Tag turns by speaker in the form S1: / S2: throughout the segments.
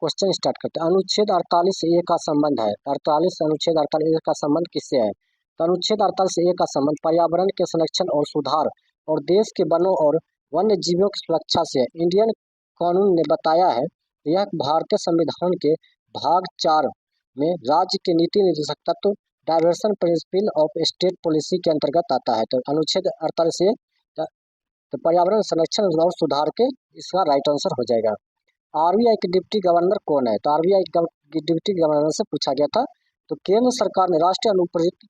S1: Question start करते हैं। अनुच्छेद 48A का संबंध है। अनुच्छेद 48A का संबंध किससे है? तो अनुच्छेद 48A का संबंध पर्यावरण के संरक्षण और सुधार और देश के वनों और वन्य जीवों की सुरक्षा से है। इंडियन कानून ने बताया है, यह भारतीय संविधान के भाग 4 में राज्य के नीति निर्देशक तत्व diversion principle of state policy के अंतर्गत आता है। तो अनुच्छेद 48A तो पर्यावरण संरक्षण और सुधार के इसका राइट आंसर हो जाएगा। आरबीआई के डिप्टी गवर्नर कौन है? तो आरबीआई के डिप्टी गवर्नर से पूछा गया था। तो केंद्र सरकार ने राष्ट्रीय अनुसूचित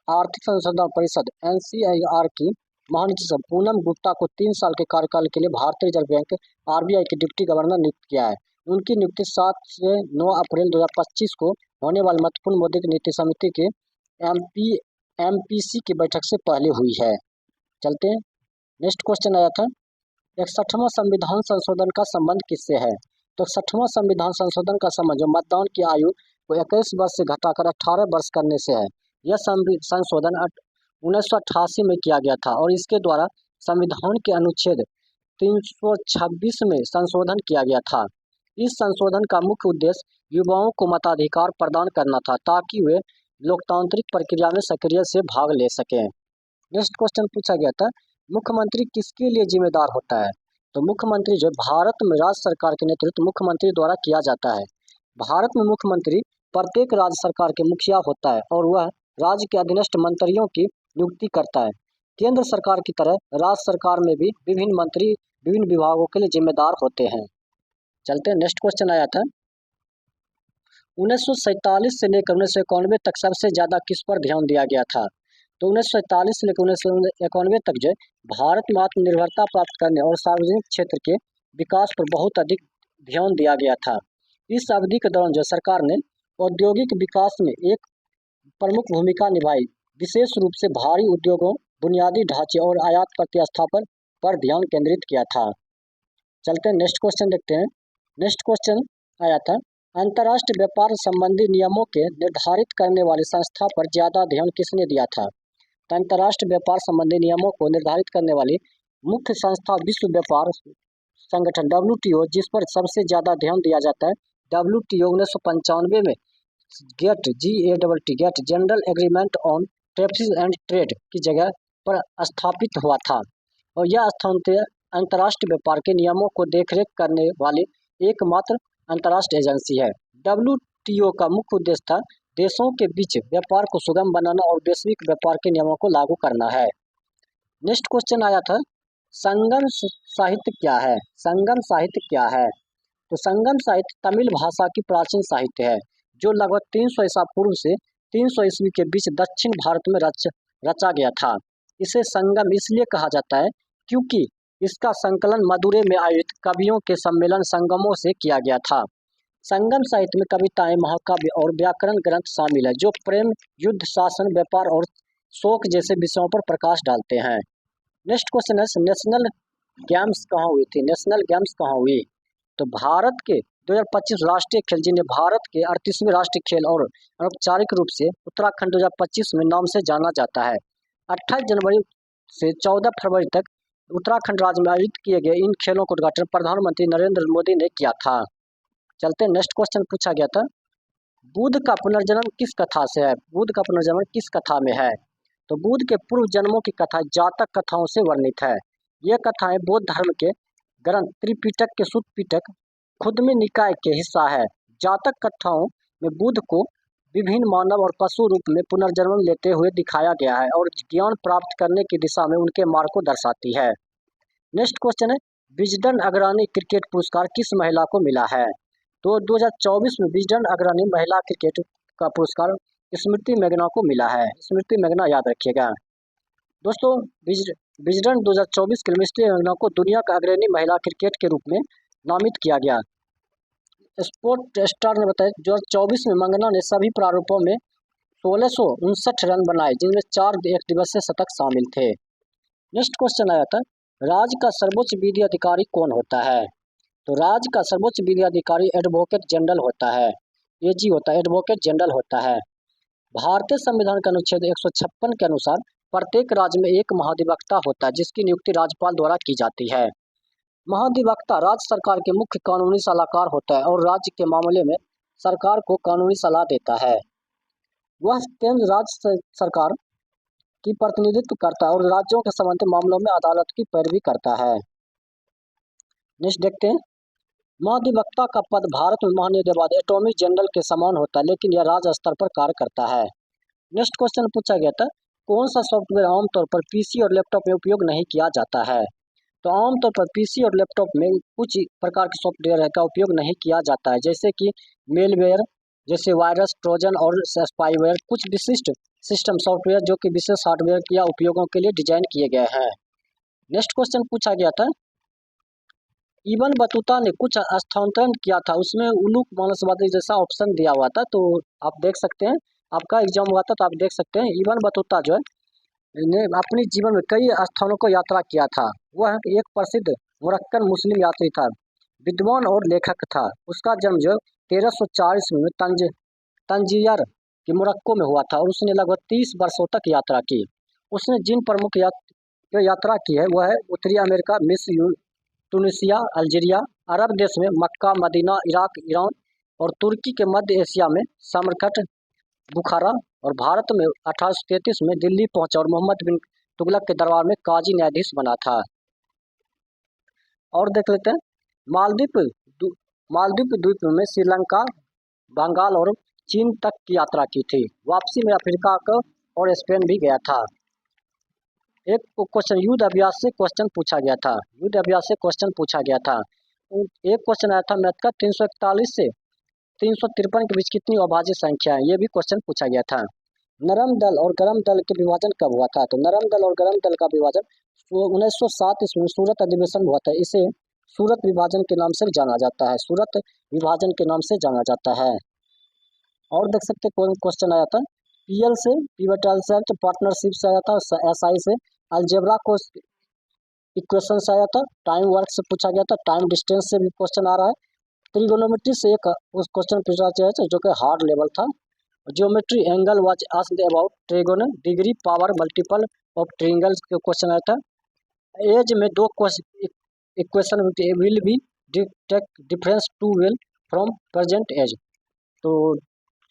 S1: आर्थिक संशोधन परिषद एनसीआईआर की महानिदेशक पूनम गुप्ता को 3 साल के कार्यकाल के लिए भारतीय रिजर्व बैंक आरबीआई के डिप्टी गवर्नर नियुक्त किया है। उनकी नियुक्ति 7 से 9 अप्रैल 2025 को होने वाली महत्वपूर्ण मौद्रिक नीति समिति के एमपीसी की बैठक से पहले हुई है। चलते हैं, नेक्स्ट क्वेश्चन आया था, 61वां संविधान संशोधन का संबंध किससे है? तो 61वां संविधान संशोधन का संबंध जो मतदान की आयु को 21 वर्ष से घटाकर 18 वर्ष करने से है। यह संशोधन 1988 में किया गया था और इसके द्वारा संविधान के अनुच्छेद 326 में संशोधन किया गया था। इस संशोधन का मुख्य उद्देश्य युवाओं को मताधिकार प्रदान करना था ताकि वे लोकतांत्रिक प्रक्रिया में सक्रिय से भाग ले सकें। नेक्स्ट क्वेश्चन पूछा गया था, मुख्यमंत्री किसके लिए जिम्मेदार होता है? तो मुख्यमंत्री जो भारत में राज्य सरकार के नेतृत्व मुख्यमंत्री द्वारा किया जाता है। भारत में मुख्यमंत्री प्रत्येक राज्य सरकार के मुखिया होता है और वह राज्य के अधीनस्थ मंत्रियों की नियुक्ति करता है। केंद्र सरकार की तरह राज्य सरकार में भी विभिन्न मंत्री विभिन्न विभागों के लिए जिम्मेदार होते हैं। चलते हैं, नेक्स्ट क्वेश्चन आया था, 1947 से लेकर 1991 तक सबसे ज्यादा किस पर ध्यान दिया गया था? तो 1947 से लेकर 1991 तक जो भारत में आत्मनिर्भरता प्राप्त करने और सार्वजनिक क्षेत्र के विकास पर बहुत अधिक ध्यान दिया गया था। इस अवधि के दौरान जो सरकार ने औद्योगिक विकास में एक प्रमुख भूमिका निभाई, विशेष रूप से भारी उद्योगों, बुनियादी ढांचे और आयात प्रतिस्थापन पर ध्यान केंद्रित किया था। चलते हैं, नेक्स्ट क्वेश्चन देखते हैं। नेक्स्ट क्वेश्चन आया था, अंतर्राष्ट्रीय व्यापार संबंधी नियमों के निर्धारित करने वाली संस्था पर ज्यादा ध्यान किसने दिया था? तो अंतर्राष्ट्रीय व्यापार संबंधी नियमों को निर्धारित करने वाली मुख्य संस्था विश्व व्यापार संगठन WTO, जिस पर सबसे ज्यादा ध्यान दिया जाता है। WTO 1995 में GATT general agreement on taxes and trade की जगह पर स्थापित हुआ था और यह स्थानीय अंतर्राष्ट्रीय व्यापार के नियमों को देखरेख करने वाली एकमात्र अंतर्राष्ट्रीय एजेंसी है। WTO का मुख्य उद्देश्य था देशों के बीच व्यापार को सुगम बनाना और वैश्विक व्यापार के नियमों को लागू करना है। नेक्स्ट क्वेश्चन आया था, संगम साहित्य क्या है? संगम साहित्य क्या है? तो संगम साहित्य तमिल भाषा की प्राचीन साहित्य है जो लगभग 300 ईसा पूर्व से 300 ईस्वी के बीच दक्षिण भारत में रचा गया था। इसे संगम इसलिए कहा जाता है क्योंकि इसका संकलन मदुरै में आयोजित कवियों के सम्मेलन संगमों से किया गया था। संगम साहित्य में कविताएं, महाकाव्य और व्याकरण ग्रंथ शामिल है जो प्रेम, युद्ध, शासन, व्यापार और शोक जैसे विषयों पर प्रकाश डालते हैं। नेक्स्ट क्वेश्चन है, नेशनल गेम्स कहाँ हुई थी? नेशनल गेम्स कहाँ हुई? तो भारत के 2025 राष्ट्रीय खेल, जिन्हें भारत के 38वें राष्ट्रीय खेल और अनौपचारिक रूप से उत्तराखंड 2025 में नाम से जाना जाता है। 28 जनवरी से 14 फरवरी तक उत्तराखंड राज्य में आयोजित किए गए इन खेलों का उद्घाटन प्रधानमंत्री नरेंद्र मोदी ने किया था। चलते हैं, नेक्स्ट क्वेश्चन पूछा गया था, बुद्ध का पुनर्जन्म किस कथा से है? बुद्ध का पुनर्जन्म किस कथा में है? तो बुद्ध के पूर्व जन्मों की कथा जातक कथाओं से वर्णित है। यह कथाएं बौद्ध धर्म के ग्रंथ त्रिपिटक के सुत्त पिटक खुद में निकाय के हिस्सा है। जातक कथाओं में बुद्ध को विभिन्न मानव और पशु रूप में पुनर्जन्म लेते हुए दिखाया गया है और ज्ञान प्राप्त करने की दिशा में उनके मार्ग को दर्शाती है। नेक्स्ट क्वेश्चन है, विजडन अग्रणी क्रिकेट पुरस्कार किस महिला को मिला है? तो 2024 में विजडन अग्रणी महिला क्रिकेट का पुरस्कार स्मृति मैगना को मिला है। स्मृति मैगना याद रखिएगा दोस्तों। विजडन 2024 के लिए स्मृति मैगना को दुनिया का अग्रणी महिला क्रिकेट के रूप में नामित किया गया। स्पोर्ट स्टार ने बताया 2024 में मंगना ने सभी प्रारूपों में 1659 रन बनाए जिनमें 4 एक दिवसीय शतक शामिल थे। नेक्स्ट क्वेश्चन आया था, राज्य का सर्वोच्च विधि अधिकारी कौन होता है? तो राज्य का सर्वोच्च विधि अधिकारी एडवोकेट जनरल होता है। एजी होता है, एडवोकेट जनरल होता है। भारतीय संविधान के अनुच्छेद 156 के अनुसार प्रत्येक राज्य में एक महाधिवक्ता होता है जिसकी नियुक्ति राज्यपाल द्वारा की जाती है। महाधिवक्ता राज्य सरकार के मुख्य कानूनी सलाहकार होता है और राज्य के मामले में सरकार को कानूनी सलाह देता है। वह केंद्र राज्य सरकार की प्रतिनिधित्व करता है और राज्यों के संबंधित मामलों में अदालत की पैरवी करता है। नेक्स्ट देखते हैं। महाधिवक्ता का पद भारत में महान्यायाधीश अटॉर्नी जनरल के समान होता है, लेकिन यह राज्य स्तर पर कार्य करता है। नेक्स्ट क्वेश्चन पूछा गया था, कौन सा सॉफ्टवेयर आमतौर पर पीसी और लैपटॉप में उपयोग नहीं किया जाता है? तो आमतौर पर पीसी और लैपटॉप में कुछ प्रकार के सॉफ्टवेयर का उपयोग नहीं किया जाता है, जैसे कि मेलवेयर, जैसे वायरस, ट्रोजन और स्पाईवेयर। कुछ विशिष्ट सिस्टम सॉफ्टवेयर जो कि विशेष हार्डवेयर या उपयोगों के लिए डिजाइन किए गए हैं। नेक्स्ट क्वेश्चन पूछा गया था, इबन बतूता ने कुछ स्थानांतरण किया था, उसमें उलूक मानसवादी जैसा ऑप्शन दिया हुआ था। तो आप देख सकते हैं, आपका एग्जाम हुआ था तो आप देख सकते हैं इबन बतूता जो है ने अपने जीवन में कई स्थानों को यात्रा किया था। वह एक प्रसिद्ध मोरक्कन मुस्लिम यात्री था, विद्वान और लेखक था। उसका जन्म जो 1304 ईस्वी में तंजीयर के मोरक्को में हुआ था और उसने लगभग 30 वर्षों तक यात्रा की। उसने जिन प्रमुख यात्रा की है वह है उत्तरी अमेरिका, मिस्र, टूनिसिया, अल्जीरिया, अरब देश में मक्का, मदीना, इराक, ईरान और तुर्की के मध्य एशिया में समरकट, बुखारा और भारत में 1833 में दिल्ली पहुंचा और मोहम्मद बिन तुगलक के दरबार में काजी न्यायाधीश बना था। और देख लेते हैं, मालदीव द्वीप में श्रीलंका, बंगाल और चीन तक की यात्रा की थी। वापसी में अफ्रीका को और स्पेन भी गया था। एक क्वेश्चन युद्ध अभ्यास से क्वेश्चन पूछा गया था, युद्ध अभ्यास से क्वेश्चन पूछा गया था। एक क्वेश्चन आया था मैथ का, 341 से 353 के बीच कितनी अभाज्य संख्या है, ये भी क्वेश्चन पूछा गया था। नरम दल और गरम दल के विभाजन कब हुआ था? तो नरम दल और गरम दल का विभाजन 1907 ईस्वी में सूरत अधिवेशन हुआ था। इसे सूरत विभाजन के नाम से जाना जाता है, सूरत विभाजन के नाम से जाना जाता है। और देख सकते कौन क्वेश्चन आया था, पीएल से, पिवटल सर्च पार्टनरशिप से आया था, एसआई से अलजेब्रा को इक्वेशन से आया था, टाइम वर्क से पूछा गया था, टाइम डिस्टेंस से भी क्वेश्चन आ रहा है, ट्रिगोनोमेट्री से एक उस क्वेश्चन पूछा गया है जो कि हार्ड लेवल था, geometry angle was asked about trigon degree power multiple of triangles के क्वेश्चन आया था। एज में दो equation will be take difference to will from present age. तो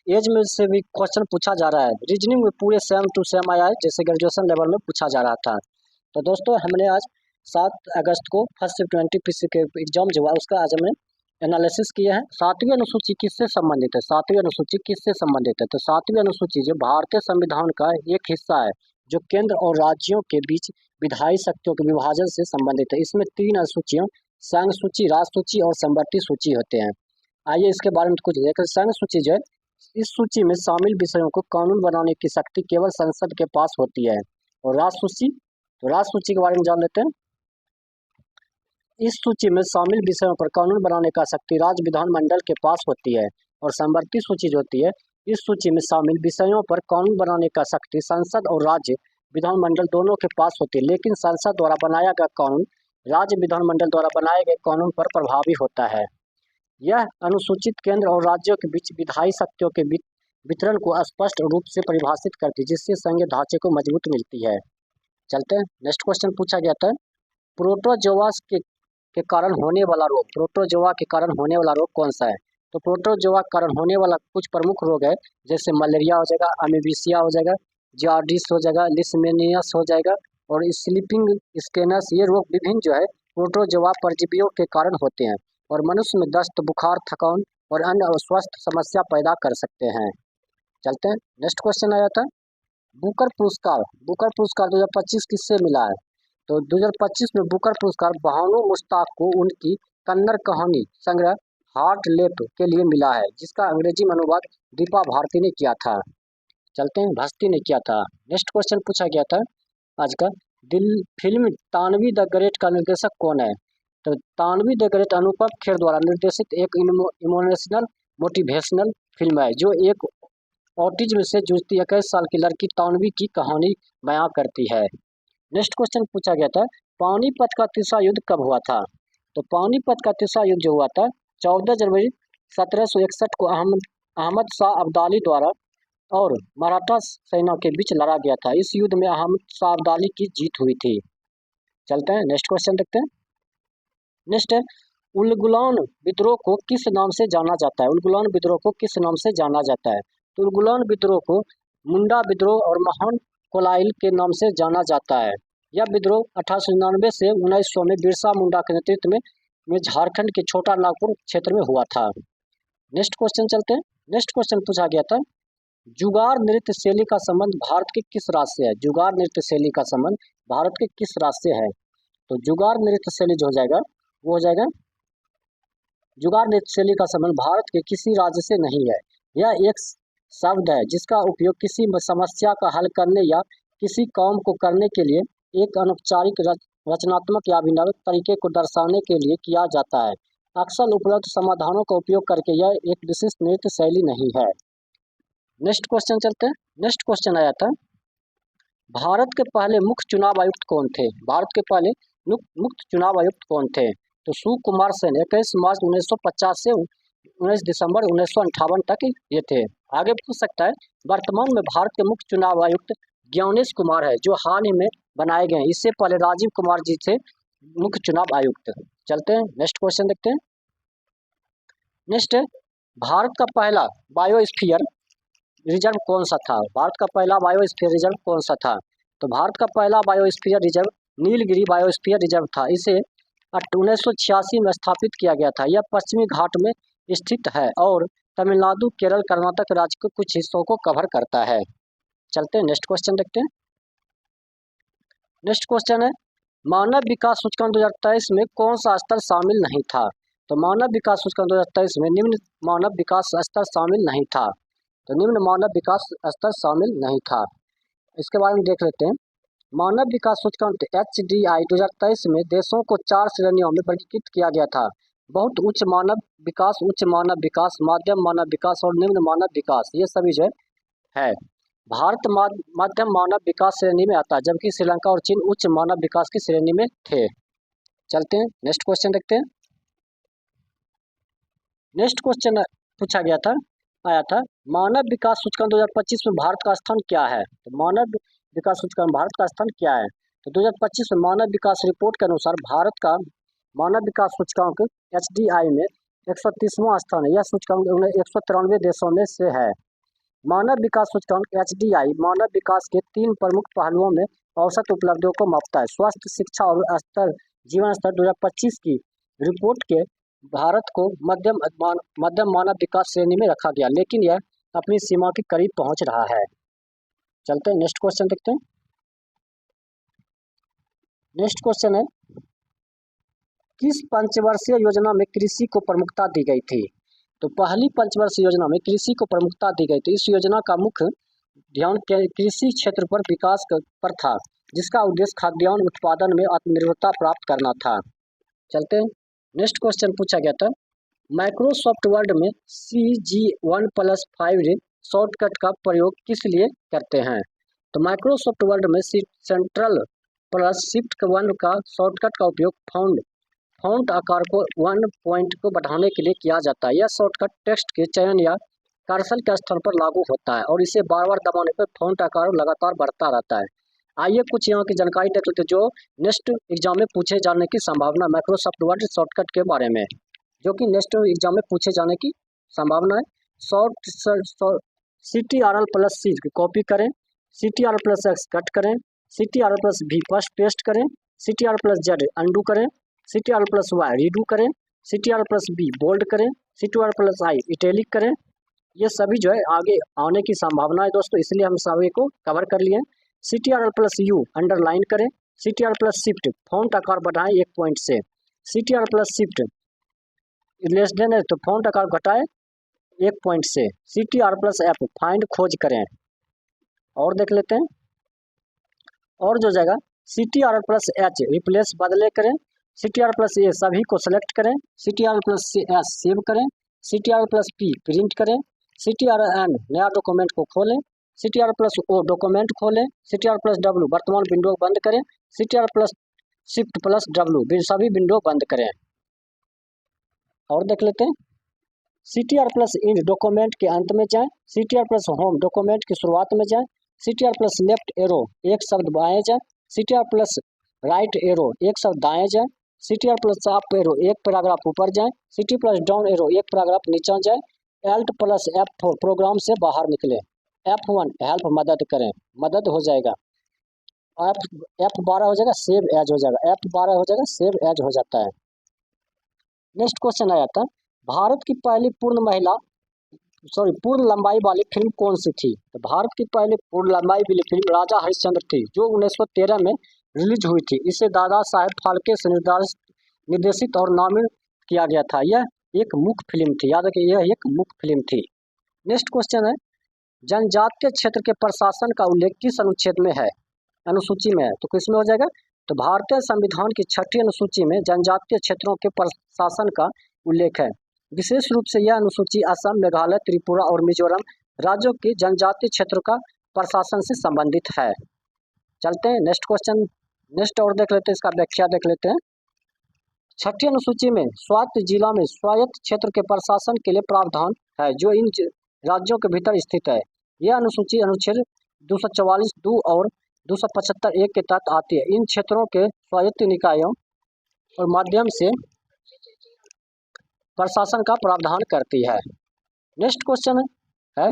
S1: एज में से भी क्वेश्चन पूछा जा रहा है। रीजनिंग में पूरे सेम टू सेम आया है, जैसे ग्रेजुएशन लेवल में पूछा जा रहा था। तो दोस्तों हमने आज 7 अगस्त को फर्स्ट शिफ्ट 20 पीसी के एग्जाम जो हुआ उसका आज हमने एनालिसिस किया है। 7वीं अनुसूची किससे संबंधित है? 7वीं अनुसूची किससे संबंधित है? तो 7वीं अनुसूची जो भारतीय संविधान का एक हिस्सा है, जो केंद्र और राज्यों के बीच विधायी शक्तियों के विभाजन से संबंधित है। इसमें 3 अनुसूचियां संघ सूची, राज सूची और समवर्ती सूची होते हैं। आइए इसके बारे में कुछ देखें। संघ सूची जो है, इस सूची में शामिल विषयों को कानून बनाने की शक्ति केवल संसद के पास होती है। और राज सूची, तो राज सूची के बारे में जान लेते हैं। इस सूची में शामिल विषयों पर कानून बनाने का शक्ति राज्य विधानमंडल के पास होती है। और समवर्ती सूची जो होती है, इस सूची में शामिल विषयों पर कानून बनाने का शक्ति संसद और राज्य विधानमंडल दोनों के पास होती है, लेकिन संसद द्वारा बनाया गया कानून राज्य विधानमंडल द्वारा बनाए गए कानून पर प्रभावी होता है। यह अनुसूचित केंद्र और राज्यों के बीच विधायी शक्तियों के वितरण को स्पष्ट रूप से परिभाषित करती है, जिससे संघीय ढांचे को मजबूत मिलती है। चलते हैं, नेक्स्ट क्वेश्चन पूछा गया था, प्रोटोजोआ के कारण होने वाला रोग, प्रोटोजोआ के कारण होने वाला रोग कौन सा है? तो प्रोटोजोआ के कारण होने वाला कुछ प्रमुख रोग है, जैसे मलेरिया हो जाएगा, अमीबिसिया हो जाएगा, जार्डिस हो जाएगा, लिस्मेनियस हो जाएगा और स्लीपिंग स्केनस। ये रोग विभिन्न जो है प्रोटोजोआ परजीवियों के कारण होते हैं और मनुष्य में दस्त, बुखार, थकान और अन्य अस्वस्थ समस्या पैदा कर सकते हैं। चलते हैं, नेक्स्ट क्वेश्चन आया था, बुकर पुरस्कार 2025 किससे मिला है? तो 2025 में बुकर पुरस्कार बहानो मुश्ताक को उनकी कन्नड़ कहानी संग्रह हार्ट लेप के लिए मिला है, जिसका अंग्रेजी में अनुवाद दीपा भारती ने किया था। चलते हैं, भस्ती ने किया था। नेक्स्ट क्वेश्चन पूछा गया था आज का, फिल्म तानवी द ग्रेट का निर्देशक कौन है? तो तानवी द ग्रेट अनुपम खेर द्वारा निर्देशित एक इमोशनल मोटिवेशनल फिल्म है, जो एक ऑटिज्म से जूझती 21 साल की लड़की तानवी की कहानी बयां करती है। नेक्स्ट क्वेश्चन पूछा गया था, पानीपत का तीसरा युद्ध कब हुआ था? तो पानीपत का तीसरा युद्ध जो हुआ था 14 जनवरी 1761 को अहमद शाह अब्दाली द्वारा और मराठा सेना के बीच लड़ा गया था। इस युद्ध में अहमद शाह अब्दाली की जीत हुई थी। चलते हैं, नेक्स्ट क्वेश्चन देखते हैं। नेक्स्ट है उलगुलान विद्रोह को किस नाम से जाना जाता है? उलगुलान विद्रोह को किस नाम से जाना जाता है? तो उलगुलान विद्रोह को मुंडा विद्रोह और महान कोलाइल के नाम से जाना जाता है। यह विद्रोह 1899 से 1900 में बिरसा मुंडा के नेतृत्व में झारखंड के छोटा नागपुर क्षेत्र में हुआ था। नेक्स्ट क्वेश्चन चलते हैं। नेक्स्ट क्वेश्चन पूछा गया था जुगाड़ नृत्य शैली का संबंध भारत के किस राज्य से है? जुगाड़ नृत्य शैली का संबंध भारत के किस राज्य से है? तो जुगाड़ नृत्य शैली जो हो जाएगा वो हो जाएगा जुगाड़ नृत्य शैली का संबंध भारत के किसी राज्य से नहीं है। यह एक शब्द है जिसका उपयोग किसी समस्या का हल करने या किसी काम को करने के लिए एक अनौपचारिक रचनात्मक या अभिनव तरीके को दर्शाने के लिए किया जाता है। अक्सर उपलब्ध समाधानों का उपयोग करके यह एक विशिष्ट नृत्य शैली नहीं है। नेक्स्ट क्वेश्चन चलते हैं। नेक्स्ट क्वेश्चन आया था भारत के पहले मुख्य चुनाव आयुक्त कौन थे? भारत के पहले मुख्य चुनाव आयुक्त कौन थे? तो सुकुमार सेन 21 मार्च 1950 से 19 दिसंबर 1958 तक ये थे। आगे पूछ सकता है वर्तमान में भारत के मुख्य चुनाव आयुक्त ज्ञानेश कुमार है जो हाल ही में बनाए गए। इससे पहले राजीव कुमार जी थे मुख्य चुनाव आयुक्त। चलते हैं नेक्स्ट क्वेश्चन देखते हैं। नेक्स्ट है भारत का पहला बायोस्फीयर रिजर्व कौन सा था? भारत का पहला बायोस्फीयर रिजर्व कौन सा था? तो भारत का पहला biosphere reserve Nilgiri biosphere reserve था। इसे 1986 में स्थापित किया गया था। यह पश्चिमी घाट में स्थित है और तमिलनाडु, केरल, कर्नाटक राज्य के कुछ हिस्सों को कवर करता है। चलते हैं नेक्स्ट क्वेश्चन देखते हैं। नेक्स्ट क्वेश्चन है मानव विकास सूचकांक 2023 में कौन सा स्तर शामिल नहीं था? तो मानव विकास सूचकांक 2023 में निम्न मानव विकास स्तर शामिल नहीं था। तो निम्न मानव विकास स्तर शामिल नहीं था। इसके बारे में देख लेते हैं। मानव विकास सूचकांक HDI 2023 में देशों को 4 श्रेणियों में वर्गीकृत किया गया था। बहुत उच्च मानव विकास, मध्यम मानव विकास और निम्न मानव विकास। ये सभी जो है भारत मध्यम मानव विकास श्रेणी में आता है, जबकि श्रीलंका और चीन उच्च मानव विकास की श्रेणी में थे। चलते हैं नेक्स्ट क्वेश्चन देखते हैं। नेक्स्ट क्वेश्चन पूछा गया था आया था मानव विकास सूचकांक 2025 में भारत का स्थान क्या है? तो मानव विकास सूचकांक भारत का स्थान क्या है? तो 2025 में मानव विकास रिपोर्ट के अनुसार भारत का मानव विकास सूचकांक HDI में 130वां स्थान है। यह सूचकांक 193 देशों में से है। मानव विकास सूचकांक HDI मानव विकास के 3 प्रमुख पहलुओं में औसत उपलब्धियों को मापता है। स्वास्थ्य, शिक्षा और जीवन स्तर 2025 की रिपोर्ट के भारत को मध्यम मानव विकास श्रेणी में रखा गया, लेकिन यह अपनी सीमा के करीब पहुंच रहा है। चलते हैं नेक्स्ट क्वेश्चन देखते हैं। नेक्स्ट क्वेश्चन है किस पंचवर्षीय योजना में कृषि को प्रमुखता दी गई थी? तो पहली पंचवर्षीय योजना में कृषि को प्रमुखता दी गई थी। इस योजना का मुख्य ध्यान कृषि क्षेत्र पर विकास पर था, जिसका उद्देश्य खाद्यान्न उत्पादन में आत्मनिर्भरता प्राप्त करना था। चलते हैं नेक्स्ट क्वेश्चन पूछा गया था माइक्रोसॉफ्ट वर्ड में CG1+5 शॉर्टकट का प्रयोग किस लिए करते हैं? तो माइक्रोसॉफ्ट वर्ड में सेंट्रल प्लस शिफ्ट 1 का शॉर्टकट का उपयोग फॉन्ट आकार को 1 पॉइंट को बढ़ाने के लिए किया जाता है। यह शॉर्टकट टेक्स्ट के चयन या कर्सर के स्थान पर लागू होता है और इसे बार बार दबाने पर फॉन्ट आकार लगातार बढ़ता रहता है। आइए कुछ यहाँ की जानकारी देख लेते हैं जो नेक्स्ट एग्जाम में पूछे जाने की संभावना माइक्रोसॉफ्ट वर्ड शॉर्टकट के बारे में, जो कि नेक्स्ट एग्जाम में पूछे जाने की संभावना है। CTRL+C कॉपी करें, CTRL+X कट करें, CTRL+V पेस्ट करें, CTRL+Z अंडू करें, CTRL+Y रीडू करें, CTRL+B बोल्ड करें, CTRL+I इटैलिक करें। ये सभी जो है आगे आने की संभावना है दोस्तों, इसलिए हम सभी को कवर कर लिए। CTRL+U अंडरलाइन करें, CTRL+Shift फॉन्ट आकार बढ़ाएं 1 पॉइंट से, CTRL+Shift लेस देन है तो फॉन्ट आकार घटाएं 1 पॉइंट से, CTRL+F फाइंड खोज करें। और देख लेते हैं और जो जगह CTRL+H रिप्लेस बदले करें, CTRL+A सभी को सेलेक्ट करें, CTRL+S सेव करें, CTRL+P प्रिंट करें, CTRL+N नया डॉक्यूमेंट को खोलें, CTRL+O डॉक्यूमेंट खोलें, CTRL+W वर्तमान विंडो बंद करें, CTRL+Shift+W सभी विंडो बंद करें। और देख लेते हैं CTRL+End डॉक्यूमेंट के अंत में जाएं, CTRL+Home डॉक्यूमेंट की शुरुआत में जाएं, CTRL+Left एरो एक शब्द बाएं जाएं, CTRL+Right एरो एक शब्द दाएं जाएं, CTR प्लस अप एरो एक पैराग्राफ ऊपर जाएं, CT प्लस डाउन एरो एक पैराग्राफ नीचे जाएं, Alt प्लस F4 प्रोग्राम से बाहर निकले, F1 हेल्प मदद करें, मदद हो जाएगा, F12 हो जाएगा, सेव एज हो जाएगा, F12 हो जाएगा, सेव एज हो जाता है। नेक्स्ट क्वेश्चन आया था, भारत की पहली पूर्ण लंबाई वाली फिल्म कौन सी थी? तो भारत की पहली पूर्ण लंबाई वाली फिल्म राजा हरिश्चंद्र थी, जो 1913 में रिलीज हुई थी। इसे दादा साहेब फाल्के से निर्देशित और नामित किया गया था। यह एक मुख्य फिल्म थी, याद रखिए यह एक मुख्य फिल्म थी। नेक्स्ट क्वेश्चन है, जनजातीय क्षेत्र के प्रशासन का उल्लेख किस अनुच्छेद में है? अनुसूची में है, तो किसमें हो जाएगा? तो भारतीय संविधान की 6ठी अनुसूची में जनजातीय क्षेत्रों के प्रशासन का उल्लेख है। विशेष रूप से यह अनुसूची असम, मेघालय, त्रिपुरा और मिजोरम राज्यों के जनजातीय क्षेत्रों का प्रशासन से संबंधित है। चलते हैं नेक्स्ट क्वेश्चन, नेक्स्ट और देख लेते हैं, इसका व्याख्या देख लेते हैं। 6ठी अनुसूची में स्वायत्त जिला में स्वायत्त क्षेत्र के प्रशासन के लिए प्रावधान है, जो इन राज्यों के भीतर स्थित है। यह अनुसूची अनुच्छेद 244(2) और 275(1) के तहत आती है। इन क्षेत्रों के स्वायत्त निकायों और माध्यम से प्रशासन का प्रावधान करती है। नेक्स्ट क्वेश्चन है,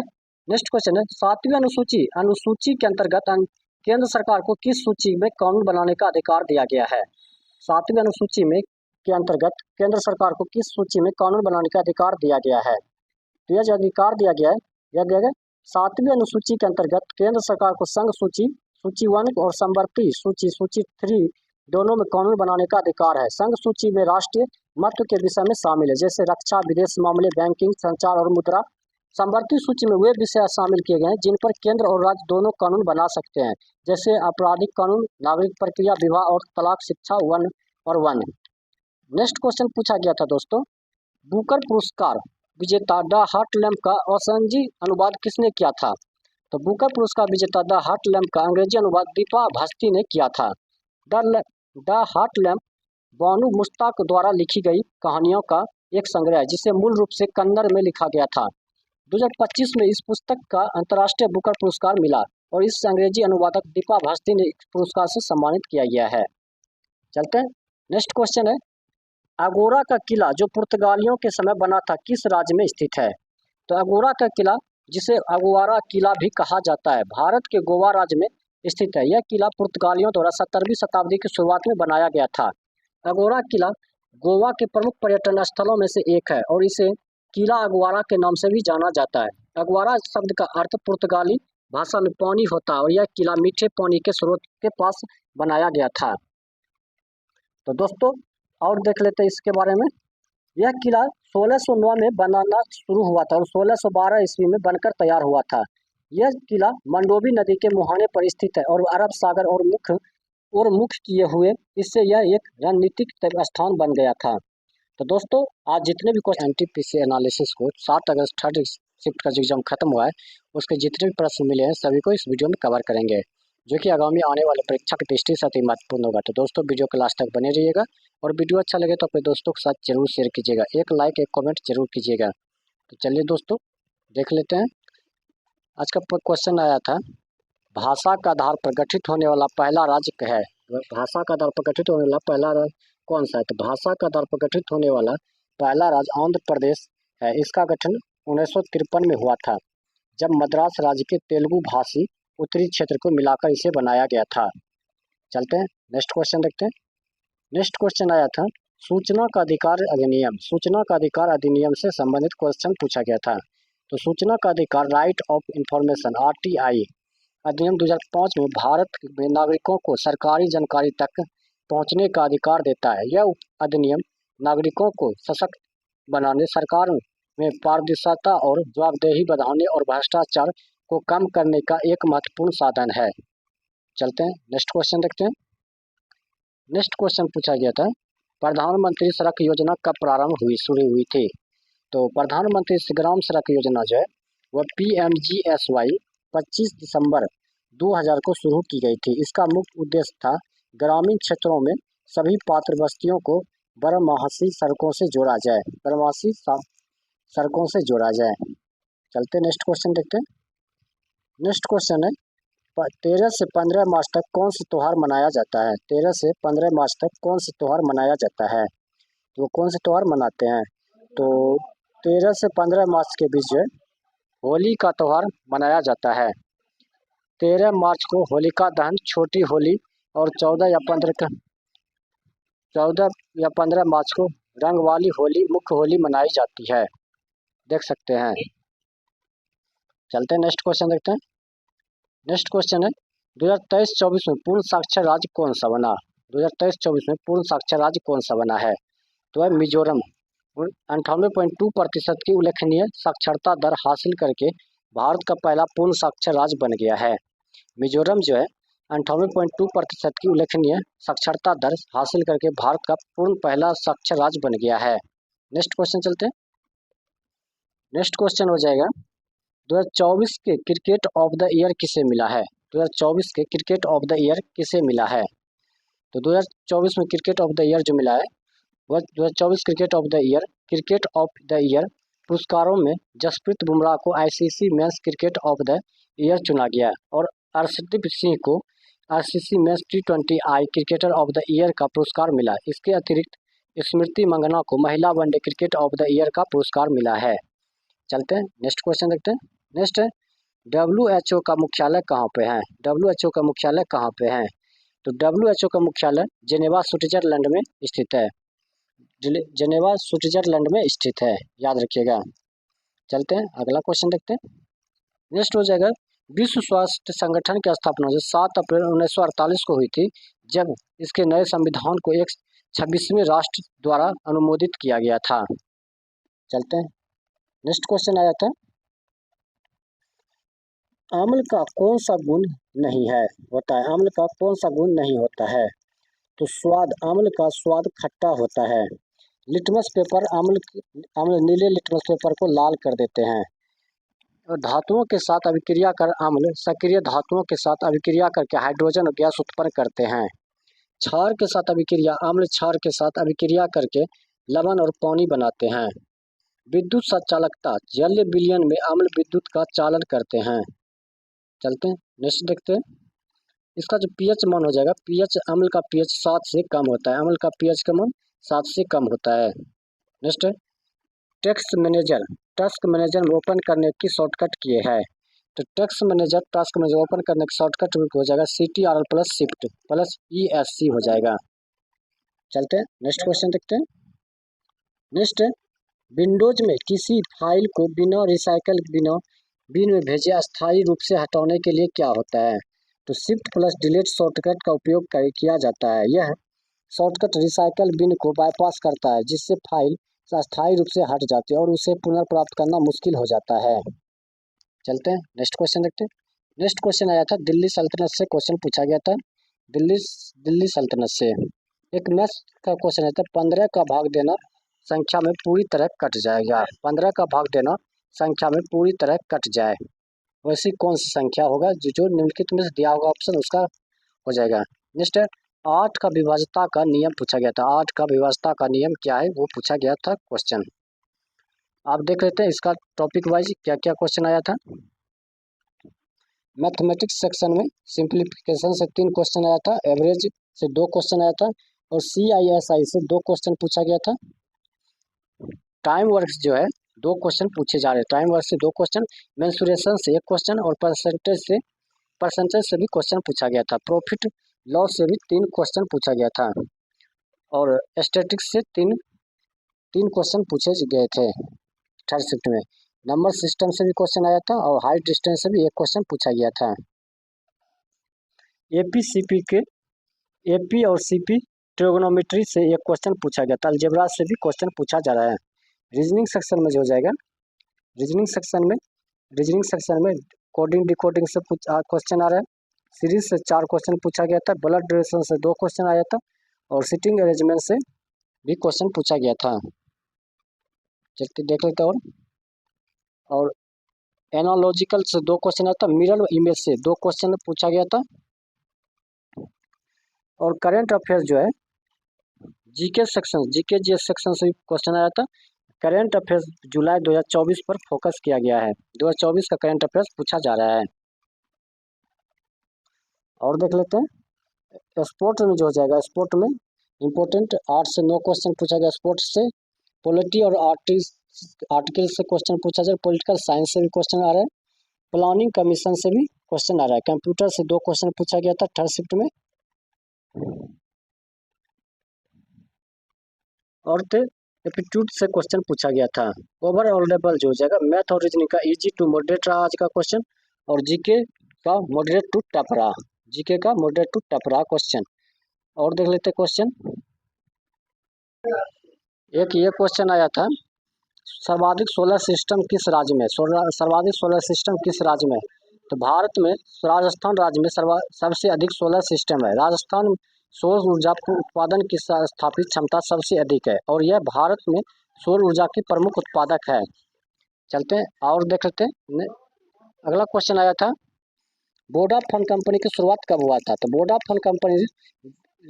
S1: नेक्स्ट क्वेश्चन है 7वीं अनुसूची के अंतर्गत केंद्र सरकार को किस सूची में कानून बनाने का अधिकार दिया गया है? 7वीं अनुसूची में के अंतर्गत केंद्र सरकार को किस सूची में कानून बनाने का अधिकार दिया गया है? तो यह जो अधिकार दिया गया है, यह दिया गया 7वीं अनुसूची के अंतर्गत केंद्र सरकार को संघ सूची 1 और समवर्ती सूची 3 दोनों में कानून बनाने का अधिकार है। संघ सूची में राष्ट्रीय महत्व के विषय में शामिल है, जैसे रक्षा, विदेश मामले, बैंकिंग, संचार और मुद्रा। समवर्ती सूची में वे विषय शामिल किए गए हैं जिन पर केंद्र और राज्य दोनों कानून बना सकते हैं, जैसे आपराधिक कानून, नागरिक प्रक्रिया, विवाह और तलाक, शिक्षा, वन और वन। नेक्स्ट क्वेश्चन पूछा गया था दोस्तों, बुकर पुरस्कार विजेता द हार्ट लैम्प का असंजी अनुवाद किसने किया था? तो बुकर पुरस्कार विजेता द हार्ट लैम्प का अंग्रेजी अनुवाद दीपा भास्ती ने किया था। द हार्ट लैम्प बानू मुश्ताक द्वारा लिखी गई कहानियों का एक संग्रह है, जिसे मूल रूप से कन्नड़ में लिखा गया था। 2025 में इस पुस्तक का अंतर्राष्ट्रीय बुकर पुरस्कार मिला और इस अंग्रेजी अनुवादक दीपा भास्ती ने इस पुरस्कार से सम्मानित किया गया है। चलते हैं नेक्स्ट क्वेश्चन है, अगोरा का किला जो पुर्तगालियों के समय बना था किस राज्य में स्थित है? तो अगोरा का किला, जिसे अगोवारा किला भी कहा जाता है, भारत के गोवा राज्य में स्थित है। यह किला पुर्तगालियों द्वारा 17वीं शताब्दी की शुरुआत में बनाया गया था। अगोरा किला गोवा के प्रमुख पर्यटन स्थलों में से एक है और इसे किला अगवारा के नाम से भी जाना जाता है। अगवारा शब्द का अर्थ पुर्तगाली भाषा में पानी होता है और यह किला मीठे पानी के स्रोत के पास बनाया गया था। तो दोस्तों और देख लेते हैं इसके बारे में। यह किला 1609 में बनना शुरू हुआ था और 1612 ईस्वी में बनकर तैयार हुआ था। यह किला मंडोवी नदी के मुहाने पर स्थित है और अरब सागर और मुख किए हुए इससे यह एक रणनीतिक स्थान बन गया था। तो दोस्तों आज जितने भी क्वेश्चन NTPC एनालिसिस को 7 अगस्त थर्ड शिफ्ट का जो एग्जाम खत्म हुआ है उसके जितने भी प्रश्न मिले हैं सभी को इस वीडियो में कवर करेंगे, जो कि आगामी आने वाले परीक्षा की दृष्टि से अति महत्वपूर्ण होगा। तो दोस्तों वीडियो के लास्ट तक बने रहिएगा और वीडियो अच्छा लगे तो अपने दोस्तों के साथ जरूर शेयर कीजिएगा, एक लाइक एक कमेंट जरूर कीजिएगा। तो चलिए दोस्तों देख लेते हैं। आज का क्वेश्चन आया था, भाषा का आधार पर गठित होने वाला पहला राज्य है। भाषा का आधार पर गठित होने वाला पहला राज्य कौन सा है? तो भाषा का आधार पर गठित होने वाला पहला राज्य आंध्र प्रदेश है। इसका गठन 1953 में हुआ था, जब मद्रास राज्य के तेलुगु भाषी उत्तरी क्षेत्र को मिलाकर इसे बनाया गया था। चलते हैं नेक्स्ट क्वेश्चन देखते हैं। नेक्स्ट क्वेश्चन आया था, सूचना का अधिकार अधिनियम। सूचना का अधिकार अधिनियम से संबंधित क्वेश्चन पूछा गया था। तो सूचना का अधिकार राइट ऑफ इंफॉर्मेशन RTI अधिनियम 2005 में भारत में नागरिकों को सरकारी जानकारी तक पहुंचने का अधिकार देता है। यह अधिनियम नागरिकों को सशक्त बनाने, सरकार में पारदर्शिता और जवाबदेही बढ़ाने और भ्रष्टाचार को कम करने का एक महत्वपूर्ण साधन है। चलते हैं नेक्स्ट क्वेश्चन देखते हैं। नेक्स्ट क्वेश्चन पूछा गया था, प्रधानमंत्री सड़क योजना कब प्रारंभ शुरू हुई थी? तो प्रधानमंत्री ग्राम सड़क योजना जो है वह PMGSY 25 दिसंबर 2000 को शुरू की गई थी। इसका मुख्य उद्देश्य था ग्रामीण क्षेत्रों में सभी पात्र बस्तियों को बारहमासी सड़कों से जोड़ा जाए, सड़कों से जोड़ा जाए। चलते नेक्स्ट क्वेश्चन देखते हैं। नेक्स्ट क्वेश्चन है, 13 से 15 मार्च तक कौन सा त्यौहार मनाया जाता है? 13 से 15 मार्च तक कौन सा त्यौहार मनाया जाता है? तो वो कौन से त्यौहार मनाते हैं? तो 13 से 15 मार्च के बीच जो है होली का त्यौहार मनाया जाता है। 13 मार्च को होलिका दहन, छोटी होली और 14 या 15 मार्च को रंग वाली होली, मुख्य होली मनाई जाती है। देख सकते हैं। चलते हैं नेक्स्ट क्वेश्चन देखते हैं। नेक्स्ट क्वेश्चन है 2023-24 में पूर्ण साक्षर राज्य कौन सा बना? 2023-24 में पूर्ण साक्षर राज्य कौन सा बना है? तो है मिजोरम। 98.2% की उल्लेखनीय साक्षरता दर हासिल करके भारत का पहला पूर्ण साक्षर राज्य बन गया है। मिजोरम जो है 98.2% की उल्लेखनीय साक्षरता दर हासिल करके भारत का पूर्ण पहला साक्षर राज्य बन गया है। नेक्स्ट क्वेश्चन चलते हैं। नेक्स्ट क्वेश्चन हो जाएगा 2024 के क्रिकेट ऑफ द ईयर किसे मिला है? 2024 के क्रिकेट ऑफ द ईयर किसे मिला है? तो 2024 में क्रिकेट ऑफ द ईयर जो मिला है वह 2024 क्रिकेट ऑफ द ईयर पुरस्कारों में जसप्रीत बुमराह को ICC men's cricket of the year चुना गया और अर्शदीप सिंह को ICC men's T20 I cricketer of the year का पुरस्कार मिला। इसके अतिरिक्त स्मृति मंगना को महिला one day cricket of the year का पुरस्कार मिला है। चलते हैं नेक्स्ट क्वेश्चन देखते हैं। नेक्स्ट है WHO का मुख्यालय कहाँ पे है? WHO का मुख्यालय कहाँ पे है? तो WHO का मुख्यालय जेनेवा स्विट्जरलैंड में स्थित है। जेनेवा स्विट्जरलैंड में स्थित है, याद रखिएगा। चलते हैं अगला क्वेश्चन देखते हैं। नेक्स्ट हो जाएगा विश्व स्वास्थ्य संगठन की स्थापना जो 7 अप्रैल 1948 को हुई थी, जब इसके नए संविधान को एक 26वें राष्ट्र द्वारा अनुमोदित किया गया था। चलते हैं नेक्स्ट क्वेश्चन आ जाता है अम्ल का कौन सा गुण नहीं है होता है? अम्ल का कौन सा गुण नहीं होता है? तो स्वाद। अम्ल का स्वाद खट्टा होता है। लिटमस पेपर अम्ल नीले लिटमस पेपर को लाल कर देते हैं। और धातुओं के साथ अभिक्रिया कर अम्ल सक्रिय धातुओं के साथ अभिक्रिया करके हाइड्रोजन और गैस उत्पन्न करते हैं। क्षार के साथ अभिक्रिया अम्ल क्षार के साथ अभिक्रिया करके लवण और पानी बनाते हैं। विद्युत संचालकता जलीय विलयन में अम्ल विद्युत का चालन करते हैं। चलते हैं नेक्स्ट देखते हैं। इसका जो पीएच मान हो जाएगा, पीएच अम्ल का पीएच 7 से कम होता है। अम्ल का पीएच का मान 7 से कम होता है। नेक्स्ट टेक्स्ट मैनेजर में ओपन करने की शॉर्टकट किए है। तो टास्क मैनेजर ओपन करने की शॉर्टकट हो जाएगा CTRL plus shift plus ESC हो जाएगा। चलते हैं नेक्स्ट क्वेश्चन देखते हैं। नेक्स्ट विंडोज में किसी फाइल को बिना रिसाइकल बिन में भेजे अस्थायी रूप से हटाने के लिए क्या होता है? तो शिफ्ट प्लस डिलीट शॉर्टकट का उपयोग किया जाता है। यह शॉर्टकट रिसाइकल बिन को बाईपास करता है, जिससे फाइल अस्थायी रूप से हट जाती है और उसे पुनर्प्राप्त करना मुश्किल हो जाता है। चलते हैं नेक्स्ट क्वेश्चन देखते हैं। नेक्स्ट क्वेश्चन आया था दिल्ली सल्तनत से, क्वेश्चन पूछा गया था दिल्ली सल्तनत से। एक मैथ्स का क्वेश्चन है 15 का भाग देना संख्या में पूरी तरह कट जाएगा। 15 का भाग देना संख्या में पूरी तरह कट जाए, वैसी कौन सी संख्या होगा? जो निम्नलिखित में से दिया होगा ऑप्शन उसका हो जाएगा। नेक्स्ट है 8 का विभाज्यता का नियम पूछा गया था। 8 का विभाज्यता का नियम क्या है वो पूछा गया था क्वेश्चन। आप देख लेते हैं इसका टॉपिक वाइज क्या क्या क्वेश्चन आया था। मैथमेटिक्स सेक्शन में सिंप्लीफिकेशन से 3 क्वेश्चन आया था, एवरेज से 2 क्वेश्चन आया था और CISI से 2 क्वेश्चन पूछा गया था। टाइम वर्क्स जो है 2 क्वेश्चन पूछे जा रहे हैं। टाइम वर्क से 2 क्वेश्चन, मेंसुरेशन से 1 क्वेश्चन और परसेंटेज से भी क्वेश्चन पूछा गया था। प्रॉफिट लॉस से भी 3 क्वेश्चन पूछा गया था और स्टैटिक्स से 3 क्वेश्चन पूछे गए थे थर्ड शिफ्ट में। नंबर सिस्टम से भी क्वेश्चन आया था और हाइट डिस्टेंस से भी 1 क्वेश्चन पूछा गया था। AP और CP ट्रिगोनोमेट्री से 1 क्वेश्चन पूछा गया था। अलजेब्रा से भी क्वेश्चन पूछा जा रहा है। रीजनिंग सेक्शन में जो हो जाएगा, रीजनिंग सेक्शन में कोडिंग डिकोडिंग से क्वेश्चन आ रहा है। सीरीज से 4 क्वेश्चन पूछा गया था। ब्लड ड्यूरेशन से 2 क्वेश्चन आया था और सिटिंग अरेंजमेंट से भी क्वेश्चन पूछा गया था। चलते देख लेते हैं। और एनालॉजिकल से 2 क्वेश्चन आया था। मिरर इमेज से 2 क्वेश्चन पूछा गया था। और करंट अफेयर जो है जीके GS सेक्शन से क्वेश्चन आया था। करंट अफेयर्स जुलाई 2024 पर फोकस किया गया है। 2024 का करंट अफेयर्स पूछा जा रहा है। और देख लेते हैं स्पोर्ट में जो हो जाएगा, स्पोर्ट में इम्पोर्टेंट आर्ट से 9 क्वेश्चन पूछा गया, स्पोर्ट्स से, पॉलिटी और आर्टिकल से क्वेश्चन पूछा जाए, पॉलिटिकल साइंस से भी क्वेश्चन आ रहा है, प्लानिंग कमीशन से भी क्वेश्चन आ रहा है, कंप्यूटर से 2 क्वेश्चन पूछा गया था थर्ड शिफ्ट में, और एप्टीट्यूड से क्वेश्चन पूछा गया था। ओवरऑल लेवल जो हो जाएगा मैथ और रीजनिंग का इजी टू मॉडरेट रहा आज का क्वेश्चन, और जीके का मॉडरेट टू टफ रहा, जीके का मॉडरेट टू टफ रहा क्वेश्चन। और देख लेते क्वेश्चन, एक ये क्वेश्चन आया था, सर्वाधिक सोलर सिस्टम किस राज्य में, सर्वाधिक सोलर सिस्टम किस राज्य में, तो भारत में राजस्थान राज्य में सबसे अधिक सोलर सिस्टम है। राजस्थान में सौर ऊर्जा उत्पादन की स्थापित क्षमता सबसे अधिक है, और यह भारत में सौर ऊर्जा की प्रमुख उत्पादक है। चलते हैं और देख लेते हैं। अगला क्वेश्चन आया था, वोडाफोन कंपनी की शुरुआत कब हुआ था, तो वोडाफोन कंपनी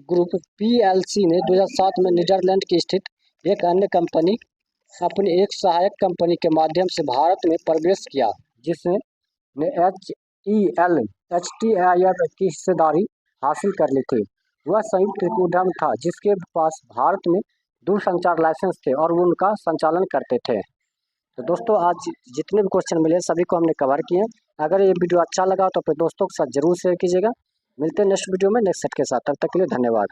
S1: ग्रुप PLC ने 2007 में नीदरलैंड की स्थित एक अन्य कंपनी अपनी एक सहायक कंपनी के माध्यम से भारत में प्रवेश किया, जिसने HTIL की हिस्सेदारी हासिल कर ली थी। वह संयुक्त उद्यम था जिसके पास भारत में दूरसंचार लाइसेंस थे और वो उनका संचालन करते थे। तो दोस्तों आज जितने भी क्वेश्चन मिले सभी को हमने कवर किए। अगर ये वीडियो अच्छा लगा तो अपने दोस्तों के साथ जरूर शेयर कीजिएगा। मिलते हैं नेक्स्ट वीडियो में नेक्स्ट सेट के साथ, तब तक के लिए धन्यवाद।